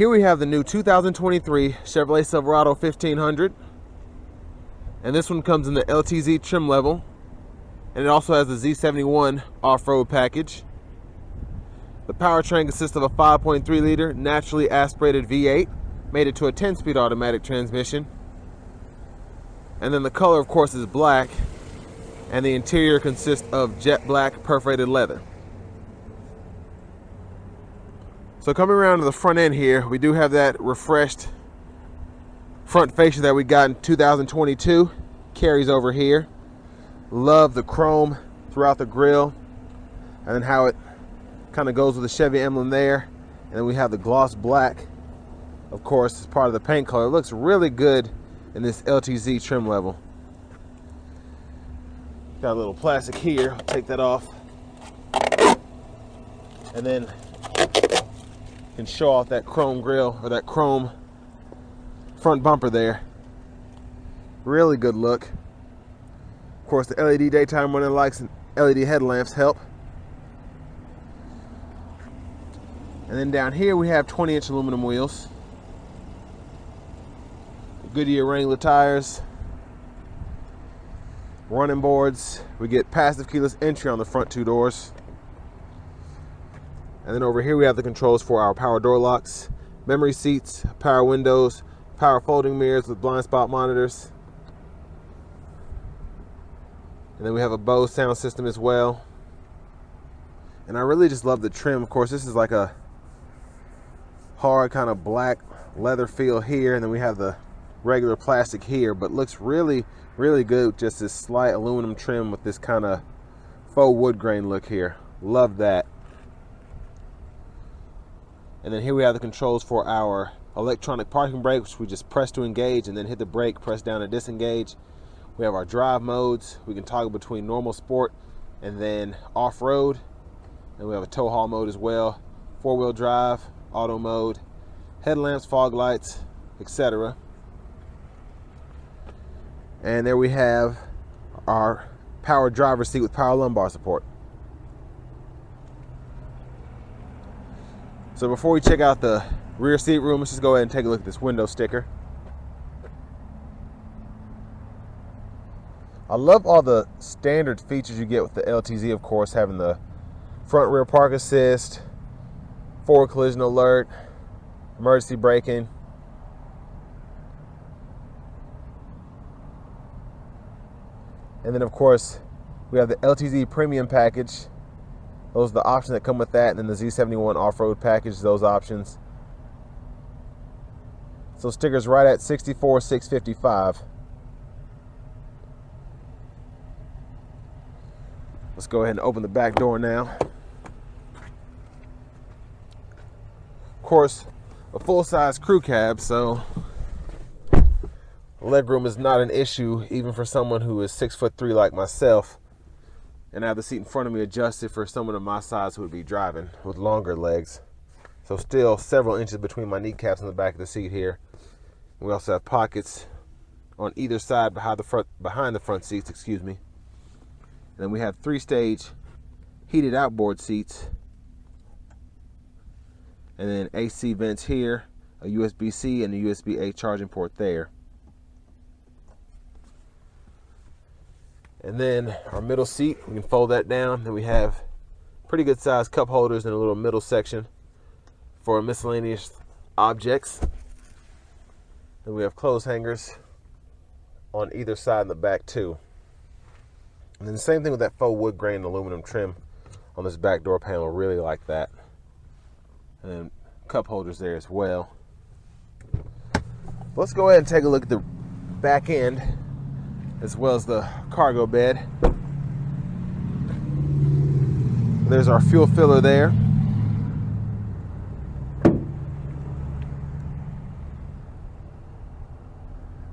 Here we have the new 2023 Chevrolet Silverado 1500. And this one comes in the LTZ trim level. And it also has the Z71 off-road package. The powertrain consists of a 5.3 liter naturally aspirated V8, made it to a 10-speed automatic transmission. And then the color, of course, is black, and the interior consists of jet black perforated leather. So coming around to the front end here, we do have that refreshed front fascia that we got in 2022. Carries over here. Love the chrome throughout the grille, and then how it kind of goes with the Chevy emblem there. And then we have the gloss black, of course, as part of the paint color. It looks really good in this LTZ trim level. Got a little plastic here. I'll take that off, and then can show off that chrome grille, or that chrome front bumper there. Really good look. Of course, the LED daytime running lights and LED headlamps help. And then down here we have 20-inch aluminum wheels, Goodyear Wrangler tires, running boards. We get passive keyless entry on the front two doors. And then over here we have the controls for our power door locks, memory seats, power windows, power folding mirrors with blind spot monitors. And then we have a Bose sound system as well. And I really just love the trim. Of course, this is like a hard kind of black leather feel here, and then we have the regular plastic here, but looks really, really good with just this slight aluminum trim with this kind of faux wood grain look here. Love that. And then here we have the controls for our electronic parking brake, which we just press to engage and then hit the brake, press down to disengage. We have our drive modes. We can toggle between normal, sport, and then off-road. And we have a tow haul mode as well, four-wheel drive, auto mode, headlamps, fog lights, etc. And there we have our power driver's seat with power lumbar support. So before we check out the rear seat room, let's just go ahead and take a look at this window sticker. I love all the standard features you get with the LTZ, of course, having the front rear park assist, forward collision alert, emergency braking. And then, of course, we have the LTZ Premium package. Those are the options that come with that. And then the Z71 off-road package, those options. So stickers right at $64,655. Let's go ahead and open the back door now. Of course, a full-size crew cab, so legroom is not an issue, even for someone who is 6'3" like myself. And I have the seat in front of me adjusted for someone of my size who would be driving with longer legs. So still several inches between my kneecaps and the back of the seat here. We also have pockets on either side behind the front seats, excuse me. And then we have 3-stage heated outboard seats. And then AC vents here, a USB-C and a USB-A charging port there. And then our middle seat, we can fold that down. Then we have pretty good sized cup holders in a little middle section for miscellaneous objects. Then we have clothes hangers on either side in the back too. And then the same thing with that faux wood grain aluminum trim on this back door panel. Really like that. And then cup holders there as well. Let's go ahead and take a look at the back end, as well as the cargo bed. There's our fuel filler there.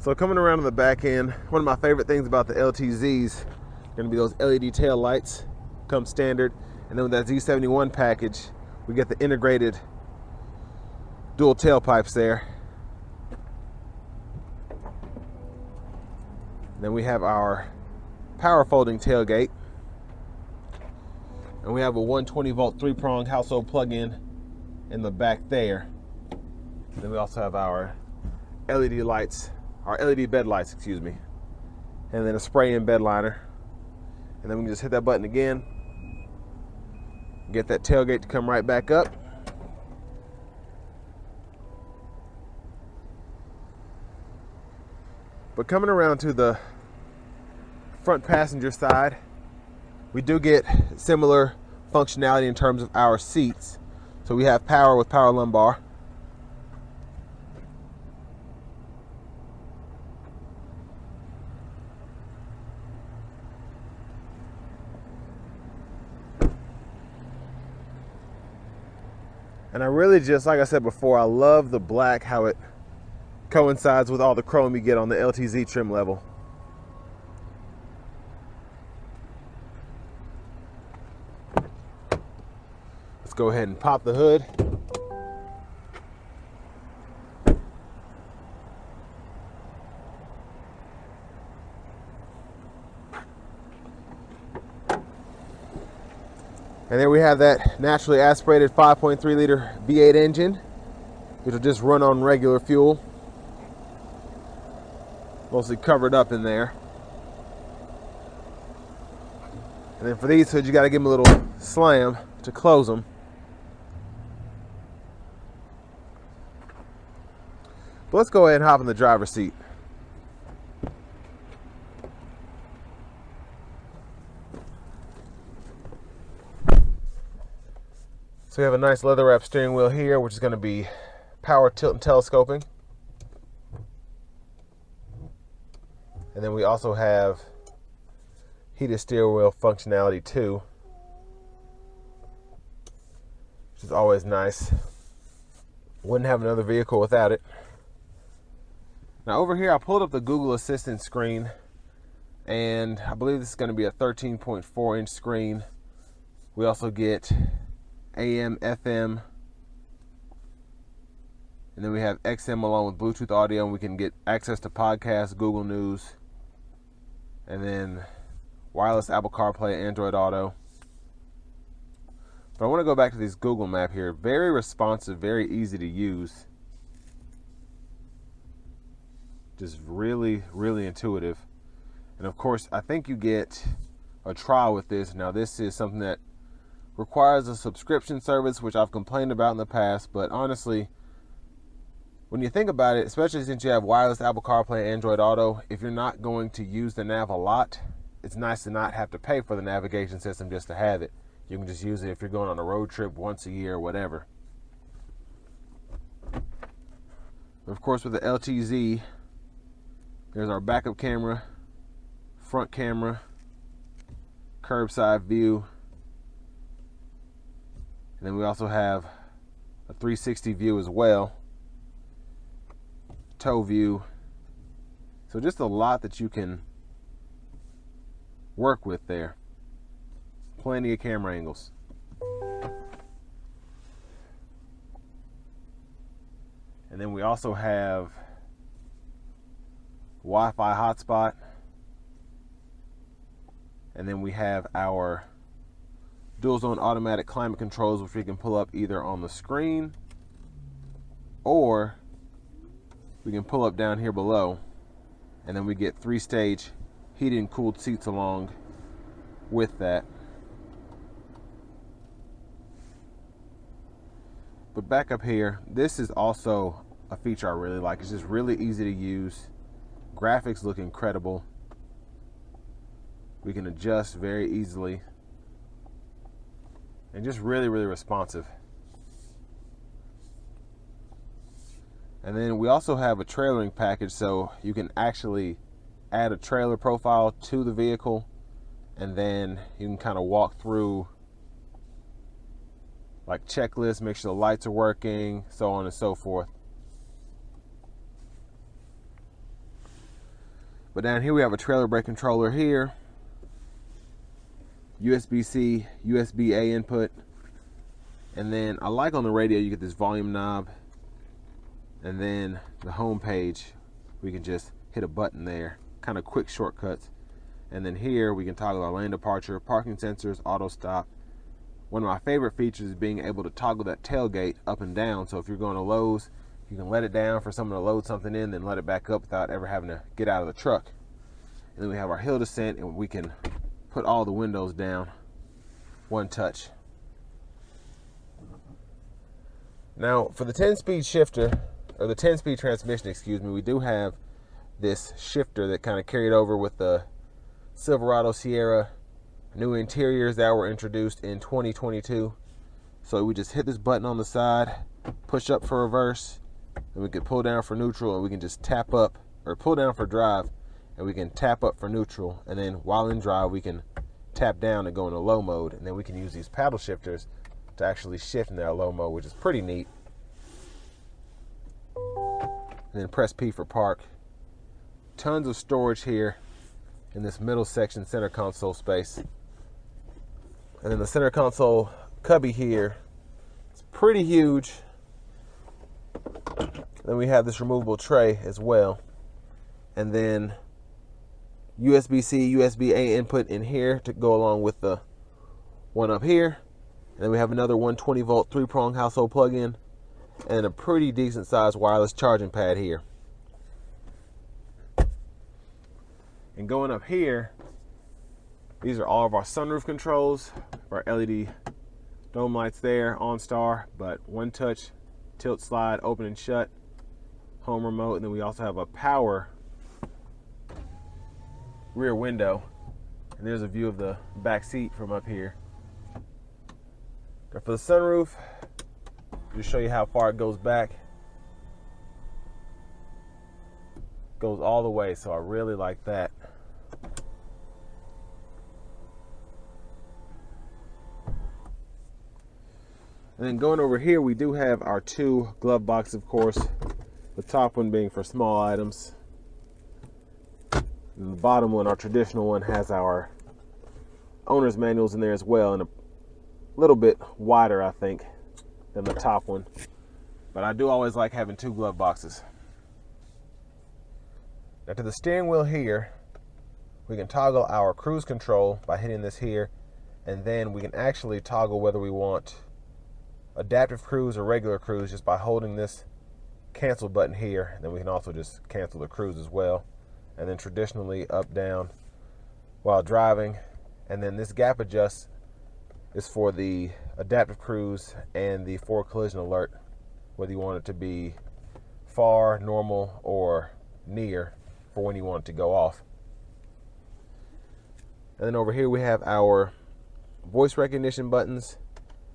So coming around to the back end, one of my favorite things about the LTZs are going to be those LED tail lights, come standard. And then with that Z71 package, we get the integrated dual tailpipes there. Then we have our power folding tailgate. And we have a 120 volt 3-prong household plug-in in the back there. Then we also have our LED lights, our LED bed lights, excuse me. And then a spray-in bed liner. And then we can just hit that button again. Get that tailgate to come right back up. But coming around to the front passenger side, we do get similar functionality in terms of our seats. So we have power with power lumbar. And I really just, like I said before, I love the black, how it coincides with all the chrome you get on the LTZ trim level. Let's go ahead and pop the hood. And there we have that naturally aspirated 5.3 liter V8 engine, which will just run on regular fuel. Mostly covered up in there. And then for these hoods, you got to give them a little slam to close them. But let's go ahead and hop in the driver's seat. So we have a nice leather wrap steering wheel here, which is going to be power tilt and telescoping. And then we also have heated steering wheel functionality too, which is always nice. Wouldn't have another vehicle without it. Now over here, I pulled up the Google Assistant screen, and I believe this is going to be a 13.4 inch screen. We also get AM, FM, and then we have XM along with Bluetooth audio, and we can get access to podcasts, Google News, and then wireless Apple CarPlay, Android Auto. But I want to go back to this Google map here. Very responsive, very easy to use. Just really, really intuitive. And of course, I think you get a trial with this. Now, this is something that requires a subscription service, which I've complained about in the past, but honestly, when you think about it, especially since you have wireless Apple CarPlay, Android Auto, if you're not going to use the nav a lot, it's nice to not have to pay for the navigation system just to have it. You can just use it if you're going on a road trip once a year or whatever. Of course, with the LTZ, there's our backup camera, front camera, curbside view, and then we also have a 360 view as well, tow view. So just a lot that you can work with there. Plenty of camera angles. And then we also have Wi-Fi hotspot. And then we have our dual zone automatic climate controls, which we can pull up either on the screen or we can pull up down here below, and then we get 3-stage heated and cooled seats along with that. But back up here, this is also a feature I really like. It's just really easy to use. Graphics look incredible. We can adjust very easily. And just really, really responsive. And then we also have a trailering package, so you can actually add a trailer profile to the vehicle, and then you can kind of walk through like checklists, make sure the lights are working, so on and so forth. But down here we have a trailer brake controller here, USB-C, USB-A input, and then I like on the radio you get this volume knob, and then the home page, we can just hit a button there, kind of quick shortcuts. And then here we can toggle our lane departure, parking sensors, auto stop. One of my favorite features is being able to toggle that tailgate up and down. So if you're going to Lowe's, You can let it down for someone to load something in, then let it back up without ever having to get out of the truck. And then we have our hill descent, and we can put all the windows down one touch. Now, for the 10-speed shifter, or the 10-speed transmission, excuse me, we do have this shifter that kind of carried over with the Silverado Sierra new interiors that were introduced in 2022. So we just hit this button on the side, push up for reverse, and we can pull down for neutral, and we can just tap up, or pull down for drive, and we can tap up for neutral. And then while in drive, we can tap down and go into low mode, and then we can use these paddle shifters to actually shift in that low mode, which is pretty neat. And then press P for park. Tons of storage here in this middle section, center console space. And then the center console cubby here, it's pretty huge. Then we have this removable tray as well. And then USB-C, USB-A input in here to go along with the one up here. And then we have another 120 volt 3-prong household plug-in and a pretty decent sized wireless charging pad here. And going up here, these are all of our sunroof controls, our LED dome lights there, OnStar, but one touch, tilt slide, open and shut, home remote, and then we also have a power rear window. And there's a view of the back seat from up here. For the sunroof, just show you how far it goes back. Goes all the way, so I really like that. And then going over here, we do have our two glove boxes, of course. The top one being for small items. And the bottom one, our traditional one, has our owner's manuals in there as well, and a little bit wider, I think, than the top one. But I do always like having two glove boxes. Now to the steering wheel here, we can toggle our cruise control by hitting this here, and then we can actually toggle whether we want adaptive cruise or regular cruise just by holding this cancel button here. And then we can also just cancel the cruise as well. And then traditionally up, down while driving. And then this gap adjust is for the adaptive cruise and the forward collision alert, whether you want it to be far, normal, or near for when you want it to go off. And then over here we have our voice recognition buttons,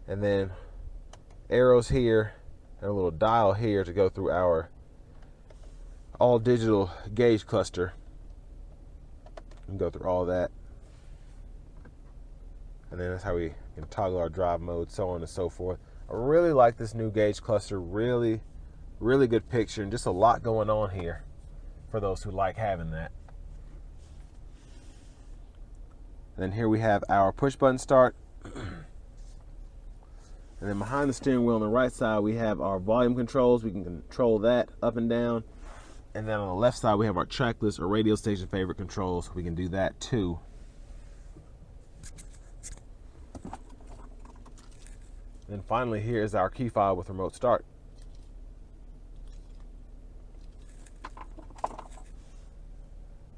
and then arrows here, and a little dial here to go through our all digital gauge cluster. And go through all that. And then that's how we can toggle our drive mode, so on and so forth. I really like this new gauge cluster. Really, really good picture, and just a lot going on here for those who like having that. And then here we have our push button start. And then behind the steering wheel on the right side, we have our volume controls. We can control that up and down. And then on the left side, we have our track list or radio station favorite controls. We can do that too. And finally, here is our key fob with remote start.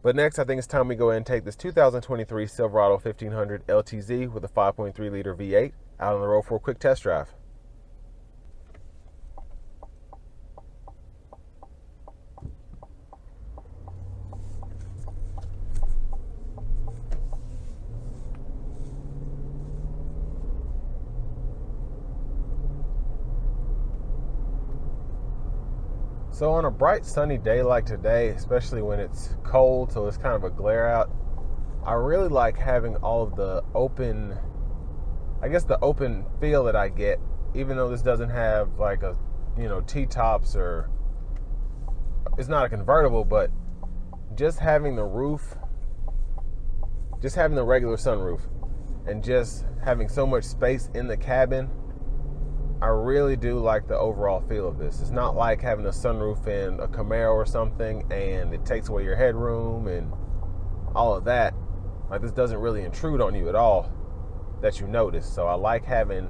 But next, I think it's time we go ahead and take this 2023 Silverado 1500 LTZ with a 5.3 liter V8 out on the road for a quick test drive. So on a bright sunny day like today, especially when it's cold, so it's kind of a glare out, I really like having all of the open, I guess the open feel that I get, even though this doesn't have like a, T-tops, or it's not a convertible, but just having the roof, just having the regular sunroof, and just having so much space in the cabin, I really do like the overall feel of this. It's not like having a sunroof in a Camaro or something and it takes away your headroom and all of that. Like, this doesn't really intrude on you at all that you notice. So I like having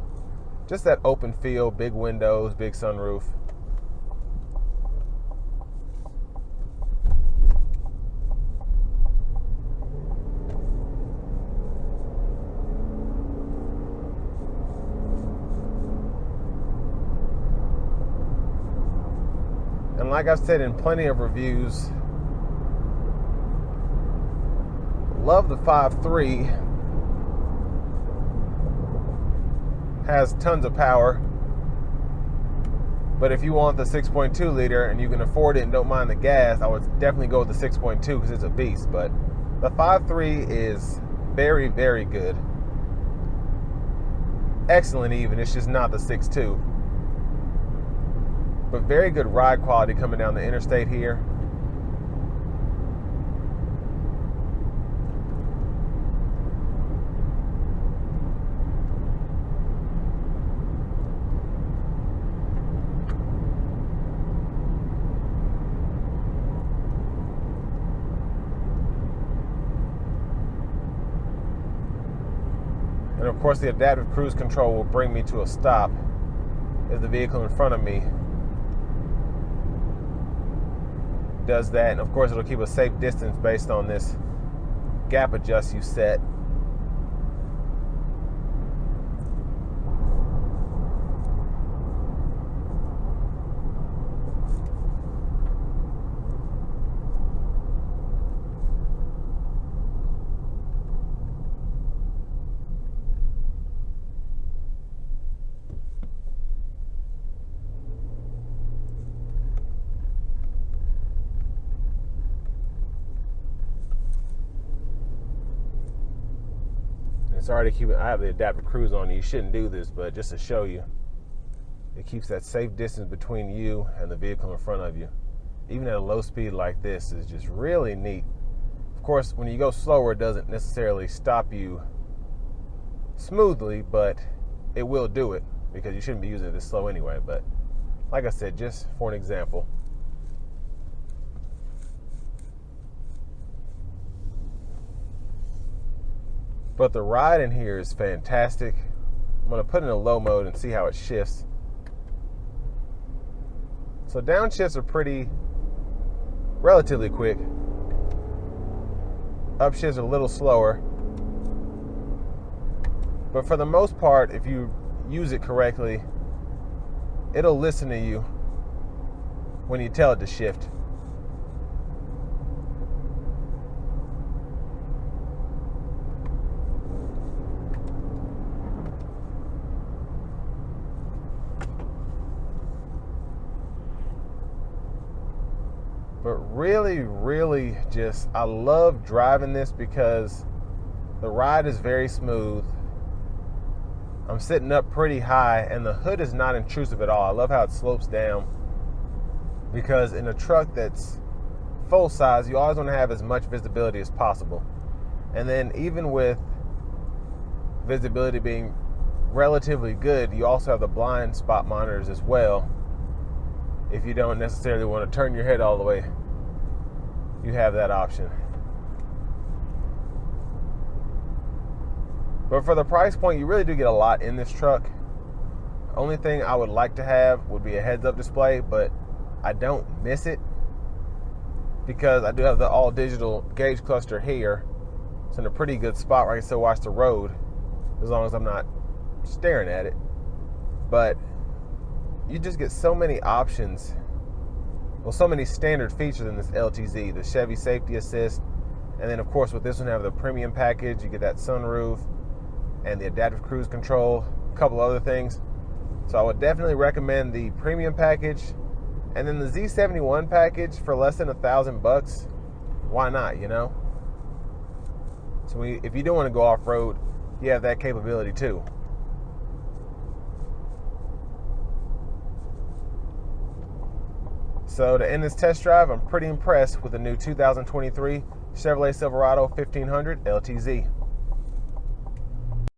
just that open feel, big windows, big sunroof. And like I've said in plenty of reviews, love the 5.3. Has tons of power. But if you want the 6.2 liter and you can afford it and don't mind the gas, I would definitely go with the 6.2 because it's a beast. But the 5.3 is very, very good. Excellent even. It's just not the 6.2. But very good ride quality coming down the interstate here. And of course the adaptive cruise control will bring me to a stop if the vehicle in front of me does that. And of course it'll keep a safe distance based on this gap adjust you set. Sorry to keep it. I have the adaptive cruise on. You shouldn't do this, but just to show you, it keeps that safe distance between you and the vehicle in front of you. Even at a low speed like this is just really neat. Of course, when you go slower, it doesn't necessarily stop you smoothly, but it will do it because you shouldn't be using it this slow anyway. But like I said, just for an example. But the ride in here is fantastic. I'm going to put it in a low mode and see how it shifts. So downshifts are relatively quick. Upshifts are a little slower. But for the most part, if you use it correctly, it'll listen to you when you tell it to shift. But really just, I love driving this because the ride is very smooth. I'm sitting up pretty high and the hood is not intrusive at all. I love how it slopes down because in a truck that's full size, you always want to have as much visibility as possible. And then even with visibility being relatively good, you also have the blind spot monitors as well. If you don't necessarily want to turn your head all the way, you have that option. But for the price point, you really do get a lot in this truck. Only thing I would like to have would be a heads-up display, but I don't miss it because I do have the all-digital gauge cluster here. It's in a pretty good spot where I can still watch the road as long as I'm not staring at it. But you just get so many options, well, so many standard features in this LTZ. The Chevy Safety Assist, and then of course with this one have the premium package. You get that sunroof and the adaptive cruise control, a couple other things. So I would definitely recommend the premium package, and then the Z71 package for less than $1,000. Why not, you know? So if you do want to go off-road, you have that capability too. So to end this test drive, I'm pretty impressed with the new 2023 Chevrolet Silverado 1500 LTZ.